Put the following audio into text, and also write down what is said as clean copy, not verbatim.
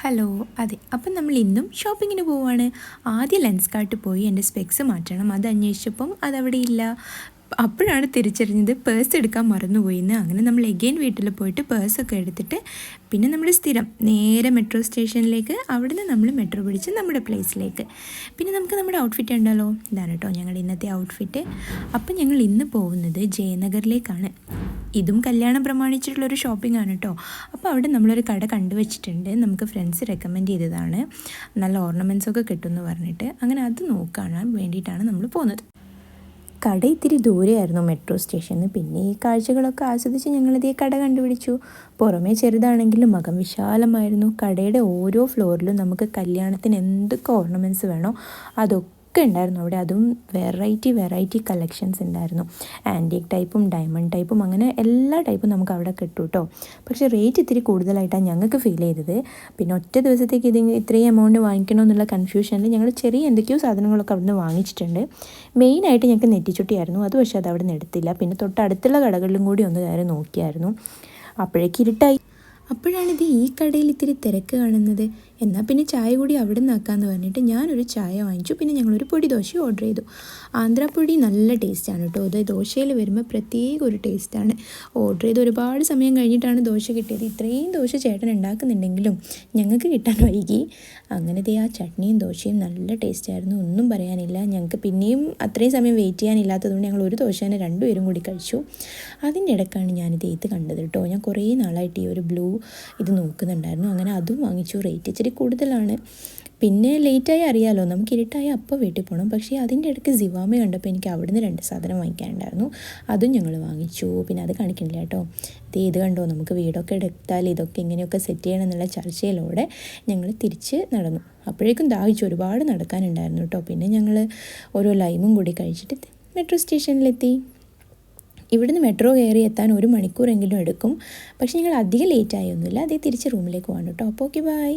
Hello, അതെ, അപ്പം നമ്മൾ ഇന്നും ഷോപ്പിങ്ങിന് പോവുകയാണ്. ആദ്യം ലെൻസ് കാർട്ട് പോയി എൻ്റെ സ്പെക്സ് മാറ്റണം. അത് അന്വേഷിച്ചപ്പം അതവിടെ ഇല്ല. അപ്പോഴാണ് തിരിച്ചറിഞ്ഞത് പേഴ്സ് എടുക്കാൻ മറന്നുപോയിന്ന്. അങ്ങനെ നമ്മൾ എഗെയിൻ വീട്ടിൽ പോയിട്ട് പേഴ്സൊക്കെ എടുത്തിട്ട് പിന്നെ നമ്മൾ സ്ഥിരം നേരെ മെട്രോ സ്റ്റേഷനിലേക്ക്, അവിടുന്ന് നമ്മൾ മെട്രോ പിടിച്ച് നമ്മുടെ പ്ലേസിലേക്ക്. പിന്നെ നമുക്ക് നമ്മുടെ ഔട്ട്ഫിറ്റ് ഉണ്ടല്ലോ. ഇതാണ് കേട്ടോ ഞങ്ങളുടെ ഇന്നത്തെ ഔട്ട്ഫിറ്റ്. അപ്പം ഞങ്ങൾ ഇന്ന് പോകുന്നത് ജയനഗറിലേക്കാണ്. ഇതും കല്യാണം പ്രമാണിച്ചിട്ടുള്ളൊരു ഷോപ്പിംഗ് ആണ് കേട്ടോ. അപ്പോൾ അവിടെ നമ്മളൊരു കട കണ്ടുവച്ചിട്ടുണ്ട്. നമുക്ക് ഫ്രണ്ട്സ് റെക്കമെൻഡ് ചെയ്തതാണ്. നല്ല ഓർണമെൻറ്റ്സൊക്കെ കിട്ടുമെന്ന് പറഞ്ഞിട്ട് അങ്ങനെ അത് നോക്കാൻ വേണ്ടിയിട്ടാണ് നമ്മൾ പോകുന്നത്. കട ഇത്തിരി ദൂരെയായിരുന്നു മെട്രോ സ്റ്റേഷന്. പിന്നെ ഈ കാഴ്ചകളൊക്കെ ആസ്വദിച്ച് ഞങ്ങളിതേ കട കണ്ടുപിടിച്ചു. പുറമേ ചെറുതാണെങ്കിലും അകം വിശാലമായിരുന്നു. കടയുടെ ഓരോ ഫ്ലോറിലും നമുക്ക് കല്യാണത്തിന് എന്തൊക്കെ ഓർണമെൻറ്റ്സ് വേണോ അതൊക്കെ ഉണ്ടായിരുന്നു അവിടെ. അതും വെറൈറ്റി കളക്ഷൻസ് ഉണ്ടായിരുന്നു. ആൻറ്റിക് ടൈപ്പും ഡയമണ്ട് ടൈപ്പും അങ്ങനെ എല്ലാ ടൈപ്പും നമുക്ക് അവിടെ കിട്ടും കേട്ടോ. പക്ഷേ റേറ്റ് ഇത്തിരി കൂടുതലായിട്ടാണ് ഞങ്ങൾക്ക് ഫീൽ ചെയ്തത്. പിന്നെ ഒറ്റ ദിവസത്തേക്ക് ഇത്രയും എമൗണ്ട് വാങ്ങിക്കണമെന്നുള്ള കൺഫ്യൂഷനിൽ ഞങ്ങൾ ചെറിയ എന്തൊക്കെയോ സാധനങ്ങളൊക്കെ അവിടെ നിന്ന് വാങ്ങിച്ചിട്ടുണ്ട്. മെയിനായിട്ട് ഞങ്ങൾക്ക് നെറ്റിച്ചുട്ടിയായിരുന്നു. അത് പക്ഷേ അത് അവിടെ നിന്ന് എടുത്തില്ല. പിന്നെ തൊട്ടടുത്തുള്ള കടകളിലും കൂടി ഒന്ന് കയറി നോക്കിയായിരുന്നു. അപ്പോഴേക്ക് ഇരുട്ടായി. അപ്പോഴാണിത് ഈ കടയിൽ ഇത്തിരി തിരക്ക് കാണുന്നത്. എന്നാൽ പിന്നെ ചായ കൂടി അവിടെ നിന്നാക്കാമെന്ന് പറഞ്ഞിട്ട് ഞാനൊരു ചായ വാങ്ങിച്ചു. പിന്നെ ഞങ്ങളൊരു പൊടി ദോശ ഓർഡർ ചെയ്തു. ആന്ധ്രാപ്പൊടി നല്ല ടേസ്റ്റാണ് കേട്ടോ. അത് ദോശയിൽ വരുമ്പോൾ പ്രത്യേക ഒരു ടേസ്റ്റാണ്. ഓർഡർ ചെയ്ത് ഒരുപാട് സമയം കഴിഞ്ഞിട്ടാണ് ദോശ കിട്ടിയത്. ഇത്രയും ദോശ ചേട്ടൻ ഉണ്ടാക്കുന്നുണ്ടെങ്കിലും ഞങ്ങൾക്ക് കിട്ടാൻ വൈകി. അങ്ങനത്തെ ആ ചട്നിയും ദോശയും നല്ല ടേസ്റ്റായിരുന്നു, ഒന്നും പറയാനില്ല. ഞങ്ങൾക്ക് പിന്നെയും അത്രയും സമയം വെയിറ്റ് ചെയ്യാനില്ലാത്തതുകൊണ്ട് ഞങ്ങൾ ഒരു ദോശ തന്നെ രണ്ടുപേരും കൂടി കഴിച്ചു. അതിൻ്റെ ഇടയ്ക്കാണ് ഞാനിത് കണ്ടത് കേട്ടോ. ഞാൻ കുറേ നാളായിട്ട് ഈ ഒരു ബ്ലൂ ഇത് നോക്കുന്നുണ്ടായിരുന്നു. അങ്ങനെ അതും വാങ്ങിച്ചു. റേറ്റ് ഇച്ചിരി കൂടുതലാണ്. പിന്നെ ലേറ്റായി അറിയാമല്ലോ, നമുക്ക് ഇരുട്ടായി അപ്പോൾ വീട്ടിൽ പോകണം. പക്ഷേ അതിൻ്റെ ഇടയ്ക്ക് സിവാമ കണ്ടപ്പോൾ എനിക്ക് അവിടുന്ന് 2 സാധനം വാങ്ങിക്കാനുണ്ടായിരുന്നു. അതും ഞങ്ങൾ വാങ്ങിച്ചു. പിന്നെ അത് കാണിക്കണില്ല കേട്ടോ. ഇത് കണ്ടോ, നമുക്ക് വീടൊക്കെ എടുത്താൽ ഇതൊക്കെ എങ്ങനെയൊക്കെ സെറ്റ് ചെയ്യണം എന്നുള്ള ചർച്ചയിലൂടെ ഞങ്ങൾ തിരിച്ച് നടന്നു. അപ്പോഴേക്കും ദാഹിച്ചു, ഒരുപാട് നടക്കാനുണ്ടായിരുന്നു കേട്ടോ. പിന്നെ ഞങ്ങൾ ഓരോ ലൈമും കൂടി കഴിച്ചിട്ട് മെട്രോ സ്റ്റേഷനിലെത്തി. ഇവിടുന്ന് മെട്രോ കയറി എത്താൻ 1 മണിക്കൂറെങ്കിലും എടുക്കും. പക്ഷേ ഞങ്ങൾ അധികം ലേറ്റായൊന്നുമില്ല. അതേ തിരിച്ച് റൂമിലേക്ക് പോകണം കേട്ടോ. അപ്പോൾ ഓക്കെ, ബൈ.